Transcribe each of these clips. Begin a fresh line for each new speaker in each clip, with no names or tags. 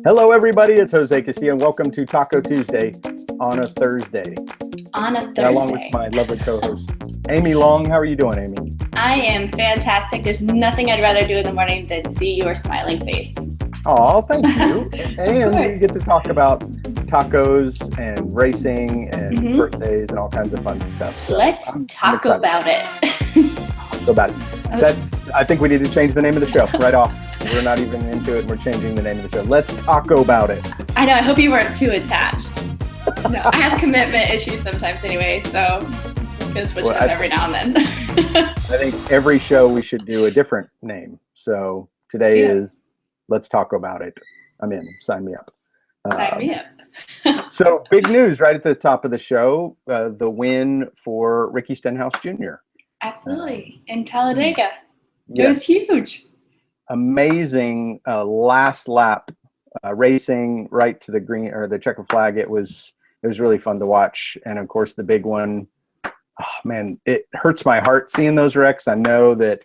Hello, everybody. It's Jose Castillo, and welcome to Taco Tuesday on a Thursday.
On a
And along with
Thursday.
my lovely co-host, Amy Long. How are you doing, Amy?
I am fantastic. There's nothing I'd rather do in the morning than see your smiling face.
Oh, thank you. And we
course.
get to talk about tacos and racing and
Mhm.
birthdays and all kinds of fun stuff. So
Let's
I'm
talk
excited.
about it.
Talk about it. I think we need to change the name of the show right off. We're not even into it, and we're changing the name of the show. Let's taco about it.
I know, I hope you weren't too attached. No, I have commitment issues sometimes anyway, so I'm just going to switch it up every now and then.
I think every show we should do a different name. So today is Let's Talk About It. I'm in. Sign me up.
Sign me up.
So big news right at the top of the show, the win for Ricky Stenhouse Jr.
Absolutely. In Talladega. It
Yes.
was huge.
Amazing last lap racing right to the green or the checker flag. It was really fun to watch. And of course the big one, oh man, it hurts my heart seeing those wrecks. I know that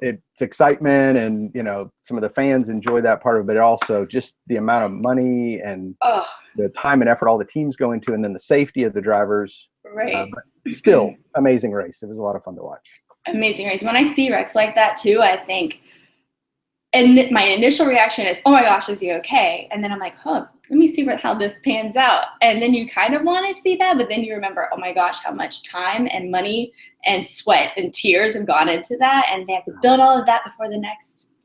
it's excitement and, you know, some of the fans enjoy that part of it, but also just the amount of money and the time and effort all the teams go into, and then the safety of the drivers.
Right.
But still, amazing race. It was a lot of fun to watch. Amazing
race. When I see wrecks like that too, I think, and my initial reaction is, oh my gosh, is he okay? And then I'm like, let me see how this pans out. And then you kind of want it to be that, but then you remember, oh my gosh, how much time and money and sweat and tears have gone into that, and they have to build all of that before the next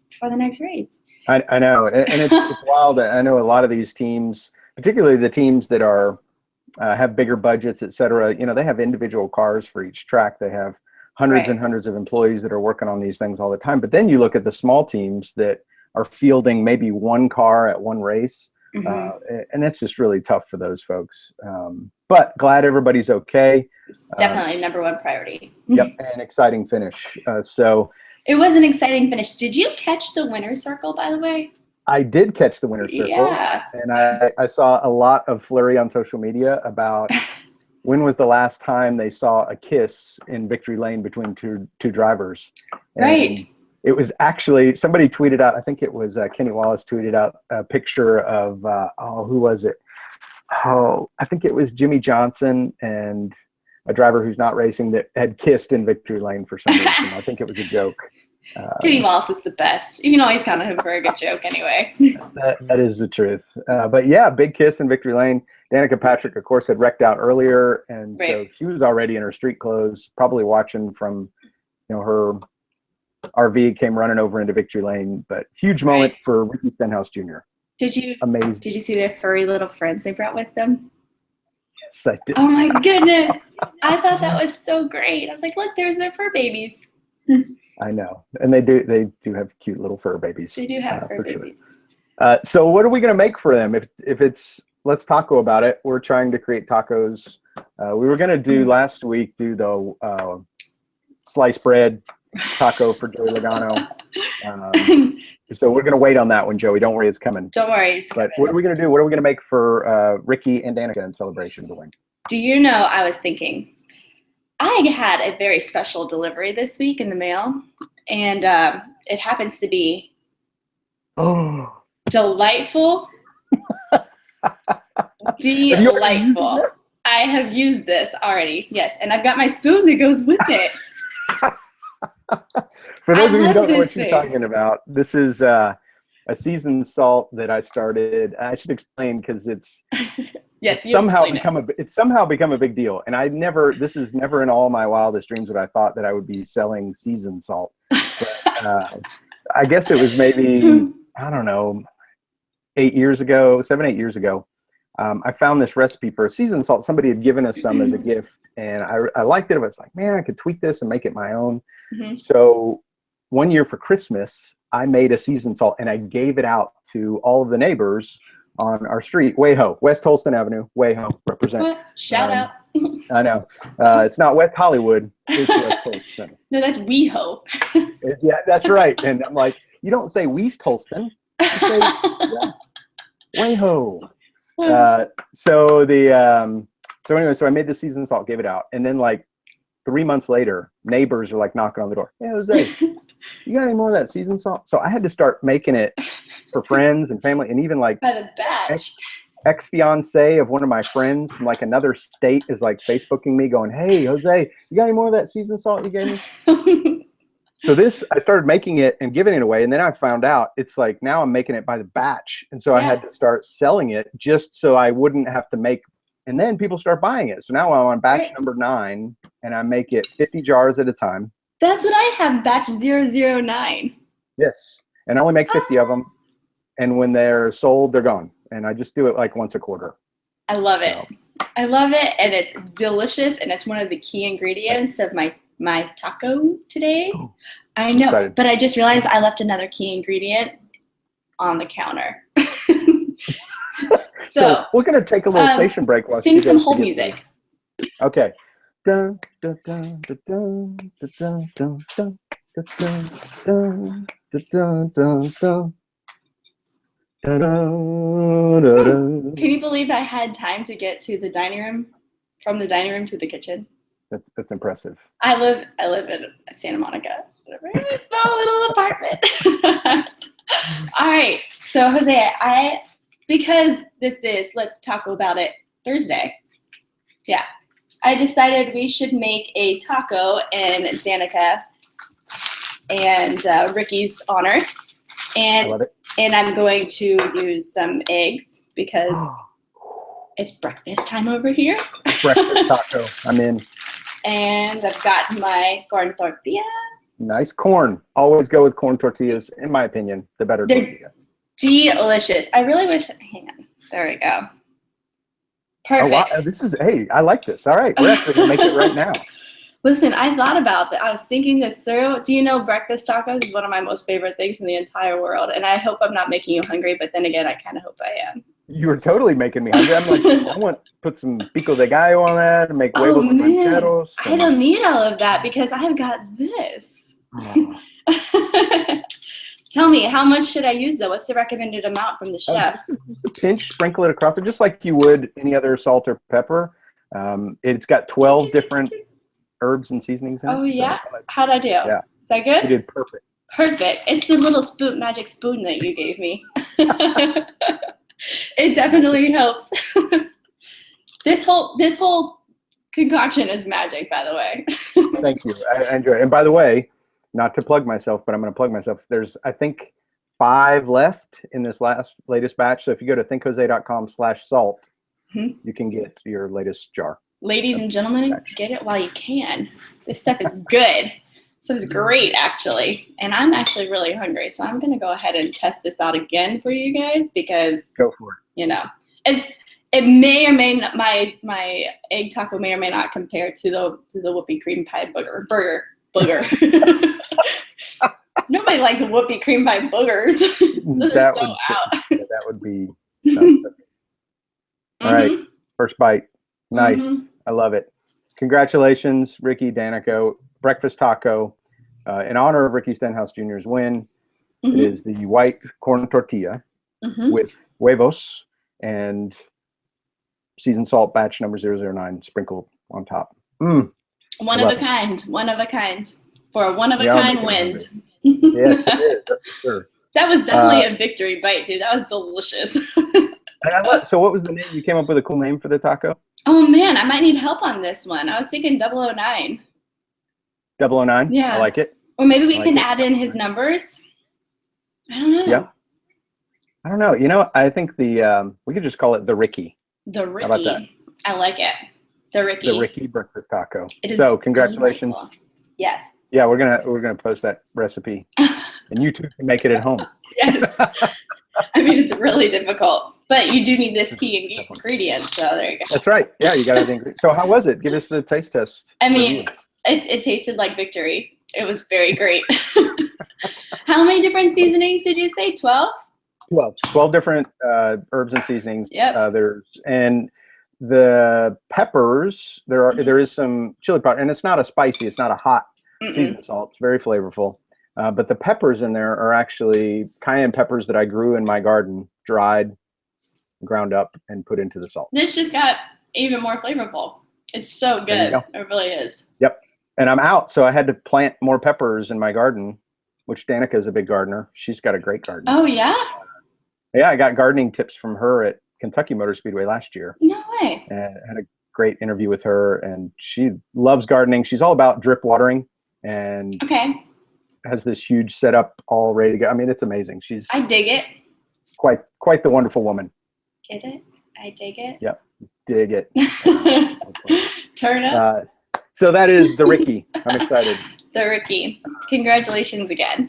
race.
I know, and it's wild. I know a lot of these teams, particularly the teams that are have bigger budgets, et cetera, you know, they have individual cars for each track. They have hundreds and hundreds of employees that are working on these things all the time. But then you look at the small teams that are fielding maybe one car at one race. And that's just really tough for those folks. But glad everybody's okay.
It's definitely number one priority.
Yep, an exciting finish. So
it was an exciting finish. Did you catch the winner's circle, by the way?
I did catch the winner's circle.
Yeah.
And I saw a lot of flurry on social media about when was the last time they saw a kiss in victory lane between two drivers. And
right.
It was actually, somebody tweeted out, I think it was Kenny Wallace tweeted out a picture of, who was it? Oh, I think it was Jimmy Johnson and a driver who's not racing that had kissed in victory lane for some reason. I think it was a joke.
Kenny Wallace is the best. You can always count on him for a good joke anyway.
That is the truth. But yeah, big kiss in victory lane. Danica Patrick, of course, had wrecked out earlier. And so she was already in her street clothes, probably watching from, you know, her RV came running over into victory lane. But huge moment for Ricky Stenhouse Jr. Amazing.
Did you see their furry little friends they brought with them?
Yes, I did.
Oh my goodness. I thought that was so great. I was like, look, there's their fur babies.
I know. And they do have cute little fur babies.
They do have fur babies.
Sure. So what are we going to make for them? If it's, let's taco about it. We're trying to create tacos. We were going to do last week, the sliced bread taco for Joey Logano. So we're going to wait on that one, Joey. Don't worry, it's coming.
Don't worry, it's coming.
But what are we going to do? What are we going to make for Ricky and Danica in celebration of the win?
Do you know, I was thinking, I had a very special delivery this week in the mail, and it happens to be delightful. Delightful. I have used this already, yes, and I've got my spoon that goes with it.
For those of you who don't know what you're talking about, this is a seasoned salt that I started. I should explain because it's somehow become a big deal. And this is never in all my wildest dreams that I thought that I would be selling seasoned salt. But, I guess it was maybe, I don't know, 7, 8 years ago. I found this recipe for a seasoned salt. Somebody had given us some as a gift, and I liked it. I was like, man, I could tweak this and make it my own. So one year for Christmas, I made a seasoned salt, and I gave it out to all of the neighbors on our street, WayHo, West Holston Avenue, WayHo, represent.
Shout out.
I know. It's not West Hollywood. It's West Holston.
No, that's WeHo.
Yeah, that's right. And I'm like, you don't say West Holston. You say West WayHo. So anyway, so I made the seasoned salt, gave it out, and then like 3 months later, neighbors are like knocking on the door. Hey, Jose, you got any more of that seasoned salt? So I had to start making it for friends and family, and even like
by the batch.
Ex-fiance of one of my friends from like another state is like Facebooking me going, hey, Jose, you got any more of that seasoned salt you gave me? So I started making it and giving it away. And then I found out it's like, now I'm making it by the batch. And so I had to start selling it just so I wouldn't have to make, and then people start buying it. So now I'm on batch number 9 and I make it 50 jars at a time.
That's what I have, batch 009.
Yes. And I only make 50 of them. And when they're sold, they're gone. And I just do it like once a quarter.
I love it. So. I love it. And it's delicious. And it's one of the key ingredients of my taco today. Oh, I know, excited. But I just realized I left another key ingredient on the counter. so
we're going to take a little station break. While
sing some hold music.
Okay. Dun, dun, dun, dun, dun, dun, dun, dun, dun, dun, dun, dun, dun.
Can you believe I had time to get to the dining room, from the dining room to the kitchen?
That's impressive.
I live in Santa Monica, a very small little apartment. All right, so Jose, because this is Let's Talk About It Thursday. Yeah, I decided we should make a taco in Danica and Ricky's honor,
I love it.
And I'm going to use some eggs because it's breakfast time over here.
Breakfast taco. I'm in.
And I've got my corn tortilla.
Nice corn. Always go with corn tortillas, in my opinion, the better tortilla.
Delicious. I really wish. Hang on. There we go. Perfect.
Oh, wow. Hey, I like this. All right. We're actually going to make it right now.
Listen, I thought about that. I was thinking this through. Do you know breakfast tacos is one of my most favorite things in the entire world? And I hope I'm not making you hungry, but then again, I kind of hope I am.
You were totally making me hungry. I'm like, I want to put some pico de gallo on that and make huevos and rancheros.
I don't need all of that because I've got this. Oh. Tell me, how much should I use, though? What's the recommended amount from the chef?
Just a pinch, sprinkle it across, just like you would any other salt or pepper. It's got 12 different herbs and seasonings in it.
Oh, yeah? How'd I do?
Yeah.
Is that good?
You did perfect.
Perfect. It's the little magic spoon that you gave me. It definitely helps. This whole concoction is magic, by the way.
Thank you. I enjoy it. And by the way, not to plug myself, but I'm going to plug myself. There's, I think, 5 left in this latest batch. So if you go to thinkjose.com/salt, you can get your latest jar.
Ladies and gentlemen, get it while you can. This stuff is good. So it's great, actually. And I'm actually really hungry, so I'm going to go ahead and test this out again for you guys because,
go for it.
You know, it may or may not, my egg taco may or may not compare to the whoopie cream pie burger. Nobody likes whoopie cream pie boogers. Those are so out.
That would be. All right, first bite. Nice. I love it. Congratulations, Ricky Danico. Breakfast taco. In honor of Ricky Stenhouse Jr.'s win, it is the white corn tortilla with huevos and seasoned salt batch number 009 sprinkled on top.
One of a kind. For a one-of-a-kind win.
Yes, it is. That's for sure.
That was definitely a victory bite, dude. That was delicious.
So what was the name? You came up with a cool name for the taco?
Oh, man. I might need help on this one. I was thinking 009.
009?
Yeah.
I like it.
Or maybe we can add in his numbers. I don't know.
Yeah. I don't know. You know, I think we could just call it the Ricky.
The Ricky.
How about that?
I like it. The Ricky.
The Ricky breakfast taco.
It is
so congratulations.
Delightful. Yes.
Yeah, we're gonna post that recipe, and you too can make it at home.
Yes. I mean, it's really difficult, but you do need this key ingredient. So there you go.
That's right. Yeah, you got the ingredient. So how was it? Give us the taste test.
I mean, it tasted like victory. It was very great. How many different seasonings did you say? 12?
12 different herbs and seasonings.
Yep.
And the peppers, there is some chili powder, and it's not a spicy, it's not a hot seasoned salt. It's very flavorful. But the peppers in there are actually cayenne peppers that I grew in my garden, dried, ground up, and put into the salt.
This just got even more flavorful. It's so good. It really is.
Yep. And I'm out, so I had to plant more peppers in my garden which Danica is a big gardener. She's got a great garden.
Oh, yeah?
Yeah, I got gardening tips from her at Kentucky Motor Speedway last year.
No way.
And had a great interview with her, and she loves gardening. She's all about drip watering and has this huge setup all ready to go. I mean, it's amazing.
I dig it.
Quite the wonderful woman.
Get it? I dig it.
Yep. Dig it.
Turn up.
So that is the Ricky. I'm excited.
The Ricky. Congratulations again.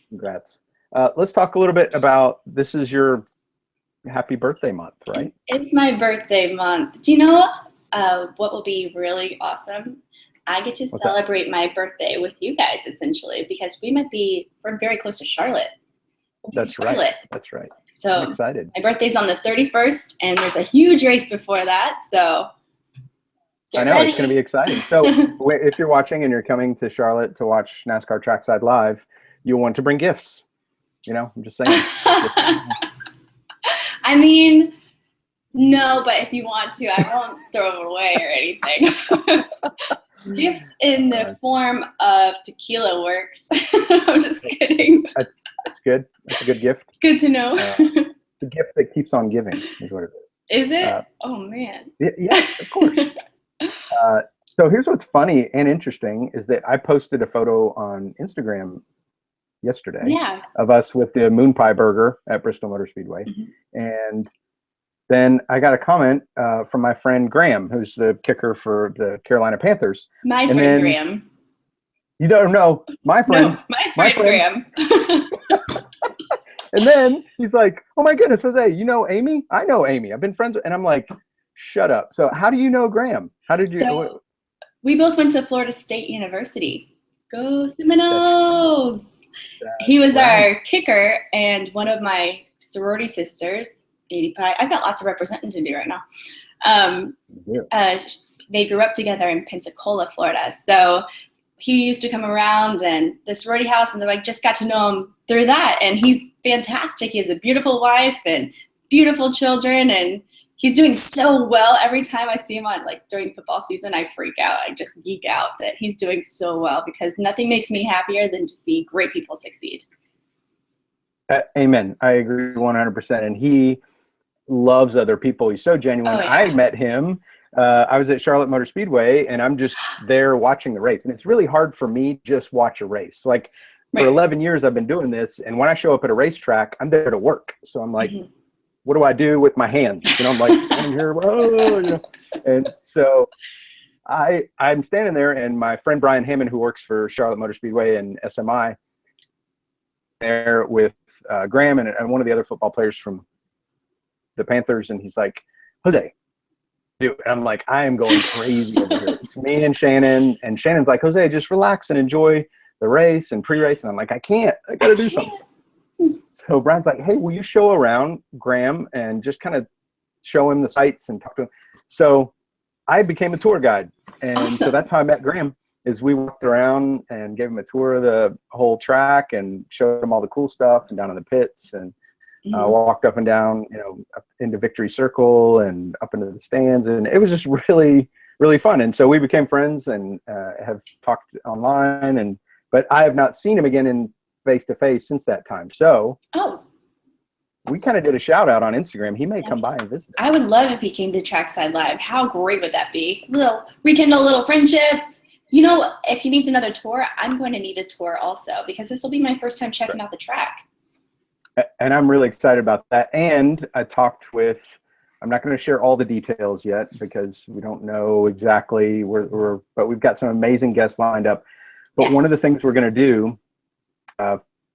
Congrats. Let's talk a little bit about, this is your happy birthday month, right?
It's my birthday month. Do you know what will be really awesome? I get to celebrate my birthday with you guys, essentially, because we're very close to Charlotte.
That's right. That's right.
So
I'm excited.
My birthday's on the 31st, and there's a huge race before that. So
I know,
ready.
It's going to be exciting. So if you're watching and you're coming to Charlotte to watch NASCAR Trackside Live, you'll want to bring gifts. You know, I'm just saying.
I mean, no, but if you want to, I won't throw it away or anything. Gifts in the form of tequila works. I'm just kidding.
That's good. That's a good gift.
Good to know.
The gift that keeps on giving is what it is.
Is it? Oh, man.
Yes, of course. So here's what's funny and interesting is that I posted a photo on Instagram yesterday of us with the moon pie burger at Bristol Motor Speedway. And then I got a comment from my friend Graham, who's the kicker for the Carolina Panthers.
My friend Graham.
You don't know my friend.
No, my friend Graham.
And then he's like, "Oh my goodness, Jose, you know Amy? I know Amy. I've been friends with," and I'm like, "Shut up." So how do you know Graham? How did you?
So, we both went to Florida State University. Go Seminoles! He was our kicker, and one of my sorority sisters, 85. I've got lots of representing to do right now. They grew up together in Pensacola, Florida. So he used to come around and the sorority house, and I just got to know him through that. And he's fantastic. He has a beautiful wife and beautiful children, and he's doing so well. Every time I see him on, like, during football season, I freak out. I just geek out that he's doing so well, because nothing makes me happier than to see great people succeed.
Amen. I agree 100%. And he loves other people. He's so genuine. I met him. I was at Charlotte Motor Speedway, and I'm just there watching the race. And it's really hard for me to just watch a race. Like, for 11 years, I've been doing this. And when I show up at a racetrack, I'm there to work. So I'm like, what do I do with my hands? You know, I'm like standing here, whoa, you know. And so I'm standing there, and my friend Brian Hammond, who works for Charlotte Motor Speedway and SMI, there with Graham and one of the other football players from the Panthers, and he's like, "Jose, dude," and I'm like, I am going crazy over here. It's me and Shannon, and Shannon's like, "Jose, just relax and enjoy the race and pre-race," and I'm like, I can't. I gotta do something. So Brian's like, "Hey, will you show around Graham and just kind of show him the sights and talk to him?" So I became a tour guide, and so that's how I met Graham. Is we walked around and gave him a tour of the whole track and showed him all the cool stuff and down in the pits, and walked up and down, you know, up into Victory Circle and up into the stands, and it was just really, really fun. And so we became friends and have talked online, but I have not seen him again in face-to-face since that time. So we kind of did a shout out on Instagram. He may come by and visit us.
I would love if he came to Trackside Live. How great would that be? Rekindle a little friendship. You know, if he needs another tour, I'm going to need a tour also, because this will be my first time checking out the track.
And I'm really excited about that. And I talked with, I'm not going to share all the details yet because we don't know exactly but we've got some amazing guests lined up. But one of the things we're going to do,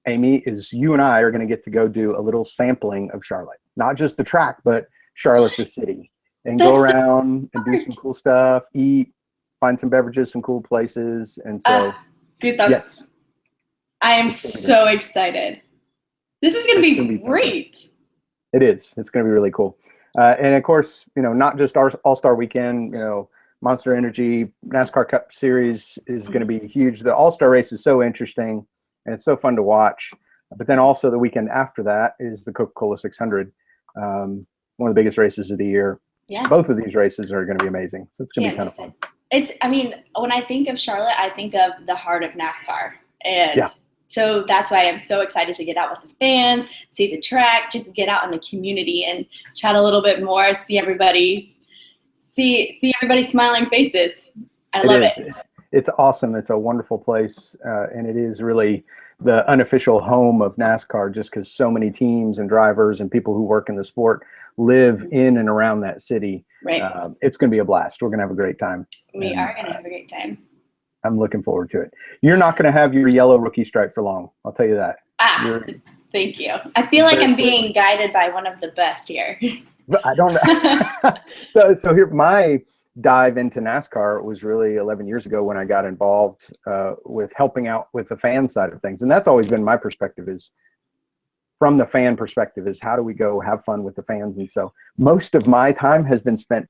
Amy, is you and I are going to get to go do a little sampling of Charlotte, not just the track, but Charlotte, the city, and go around and do some cool stuff, eat, find some beverages, some cool places. And so,
yes, I am so excited. This is going to be great.
It is. It's going to be really cool. And of course, you know, not just our All-Star Weekend, you know, Monster Energy NASCAR Cup Series is going to be huge. The All-Star race is so interesting and it's so fun to watch. But then also the weekend after that is the Coca-Cola 600, one of the biggest races of the year.
Yeah.
Both of these races are going to be amazing. So it's going to be a ton of fun.
I mean, when I think of Charlotte, I think of the heart of NASCAR. And So that's why I'm so excited to get out with the fans, see the track, just get out in the community and chat a little bit more, see everybody's smiling faces. I love it.
It's awesome. It's a wonderful place, and it is really the unofficial home of NASCAR, just because so many teams and drivers and people who work in the sport live in and around that city.
Right.
It's going to be a blast. We're going to have a great time.
We are going to have a great time.
I'm looking forward to it. You're not going to have your yellow rookie stripe for long. I'll tell you that.
Thank you. I feel like I'm being guided by one of the best here.
I don't know. So here, my dive into NASCAR was really 11 years ago when I got involved with helping out with the fan side of things. And that's always been my perspective, is from the fan perspective, is how do we go have fun with the fans? And so most of my time has been spent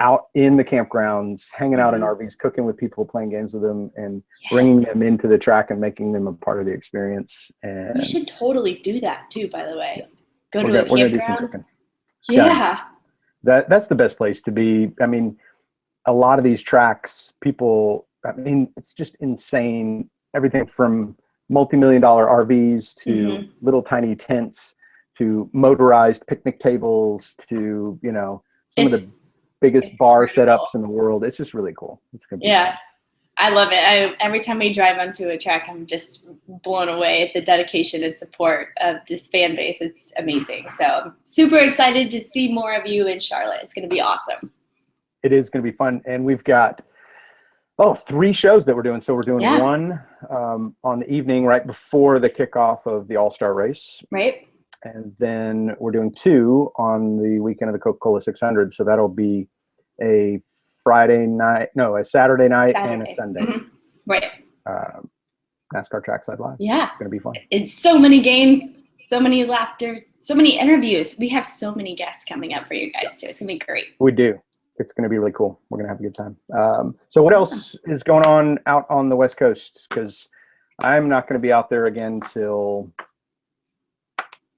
out in the campgrounds, hanging out in RVs, cooking with people, playing games with them, and bringing them into the track and making them a part of the experience. And
we should totally do that too, by the way. Go to a campground.
Yeah. That's the best place to be. I mean, a lot of these tracks, it's just insane. Everything from multi-million-dollar RVs to little tiny tents to motorized picnic tables to, some of the biggest bar setups in the world. It's just really cool. It's gonna be fun.
I love it. Every time we drive onto a track, I'm just blown away at the dedication and support of this fan base. It's amazing. So I'm super excited to see more of you in Charlotte. It's going to be awesome.
It is going to be fun. And we've got 3 shows that we're doing. So we're doing one on the evening right before the kickoff of the All-Star race.
Right.
And then we're doing 2 on the weekend of the Coca-Cola 600. So that'll be a Saturday night and a Sunday.
Right.
NASCAR Trackside Live.
Yeah.
It's going to be fun.
It's so many games, so many laughter, so many interviews. We have so many guests coming up for you guys too. It's going to be great.
We do. It's going to be really cool. We're going to have a good time. So what else is going on out on the West Coast? Because I'm not going to be out there again till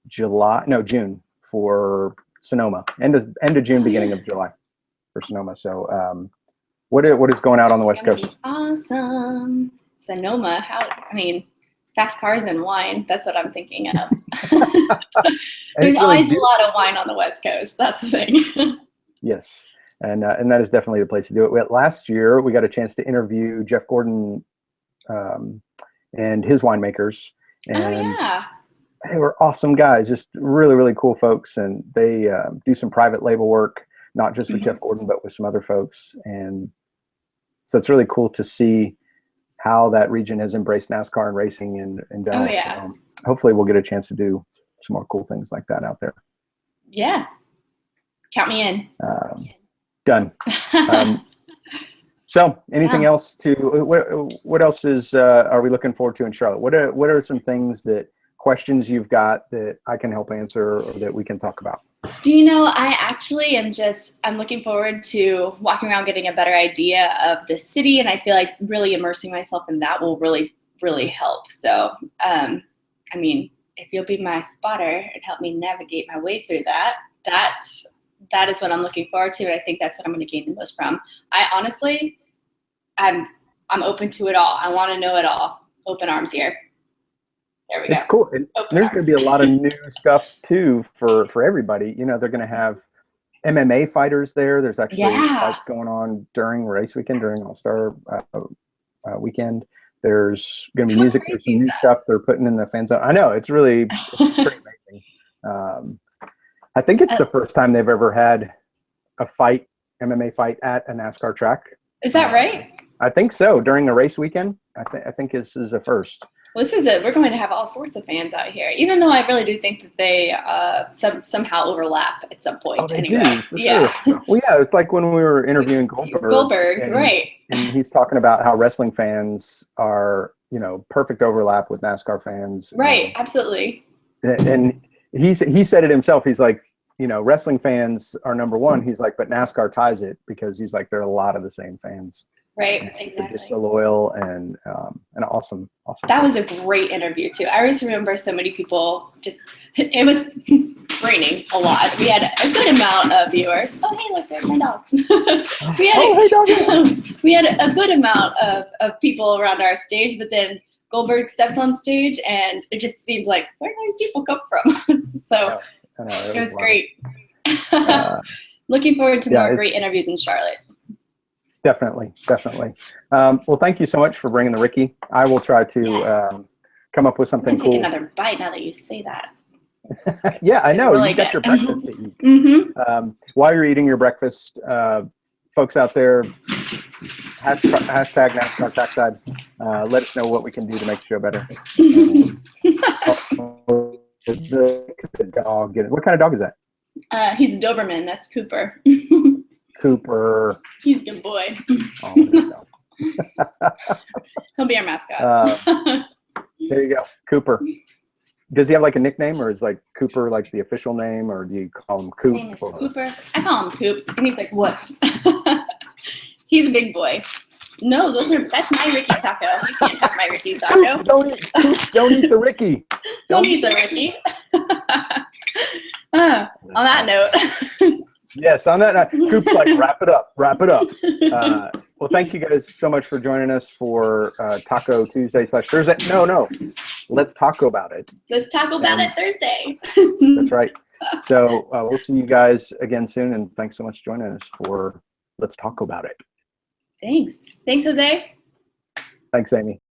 June for Sonoma. End of June, beginning of July for Sonoma. So what is going out on the West Coast?
Awesome. Sonoma. Fast cars and wine. That's what I'm thinking of. There's always a lot of wine on the West Coast. That's the thing.
Yes. And that is definitely the place to do it. Last year, we got a chance to interview Jeff Gordon and his winemakers. And they were awesome guys, just really, really cool folks. And they do some private label work, not just with Jeff Gordon, but with some other folks. And so it's really cool to see how that region has embraced NASCAR and racing in general. So hopefully we'll get a chance to do some more cool things like that out there.
Yeah. Count me in.
Done. So anything else what else are we looking forward to in Charlotte? What are some questions you've got that I can help answer or that we can talk about?
Do you know, I actually I'm looking forward to walking around, getting a better idea of the city. And I feel like really immersing myself in that will really, really help. So, if you'll be my spotter and help me navigate my way through that is what I'm looking forward to. And I think that's what I'm going to gain the most from. I'm open to it all. I want to know it all. Open arms here. There we go.
It's cool. And there's going to be a lot of new stuff too for everybody. They're going to have MMA fighters there. There's actually fights going on during race weekend, during All-Star weekend. There's going to be music. There's some new stuff they're putting in the fan zone. I know it's pretty amazing. I think it's the first time they've ever had a MMA fight at a NASCAR track.
Is that right?
I think so. During a race weekend, I think this is a first.
Well, we're going to have all sorts of fans out here, even though I really do think that they somehow overlap at some point.
Oh, they do, for sure. Well, yeah, it's like when we were interviewing Goldberg.
Right.
And he's talking about how wrestling fans are, perfect overlap with NASCAR fans.
Right, absolutely.
And he said it himself. He's like, wrestling fans are number one. He's like, but NASCAR ties it because he's like, there are a lot of the same fans.
Right, exactly.
They're just so loyal and awesome.
That was a great interview too. I just remember so many people it was raining a lot. We had a good amount of viewers. Oh, hey, look, there's my dog. we had a good amount of people around our stage, but then Goldberg steps on stage, and it just seems like, where do these people come from? So it was great. Looking forward to more great interviews in Charlotte.
Definitely. Well, thank you so much for bringing the Ricky. I will try to come up with something cool.
Take another bite now that you say that.
Yeah, I know.
Really
you got
good.
your breakfast to eat. While you're eating your breakfast, folks out there, hashtag NASCAR Trackside. Let us know what we can do to make the show better. The dog. What kind of dog is that?
He's a Doberman. That's Cooper.
Cooper.
He's a good boy.
Oh, there you go.
He'll be our mascot.
There you go, Cooper. Does he have like a nickname, or is like Cooper like the official name, or do you call him Coop?
His name is Cooper. I call him Coop, and he's like, what? He's a big boy. No, that's my Ricky taco. You can't have my Ricky taco.
Don't eat the Ricky.
Don't eat the Ricky. On that note.
Yes, on that note, Coop's like, wrap it up. Well, thank you guys so much for joining us for Taco Tuesday / Thursday. No, let's talk about it.
Let's talk about it Thursday.
That's right. So we'll see you guys again soon, and thanks so much for joining us for Let's Talk About It.
Thanks, Jose.
Thanks, Amy.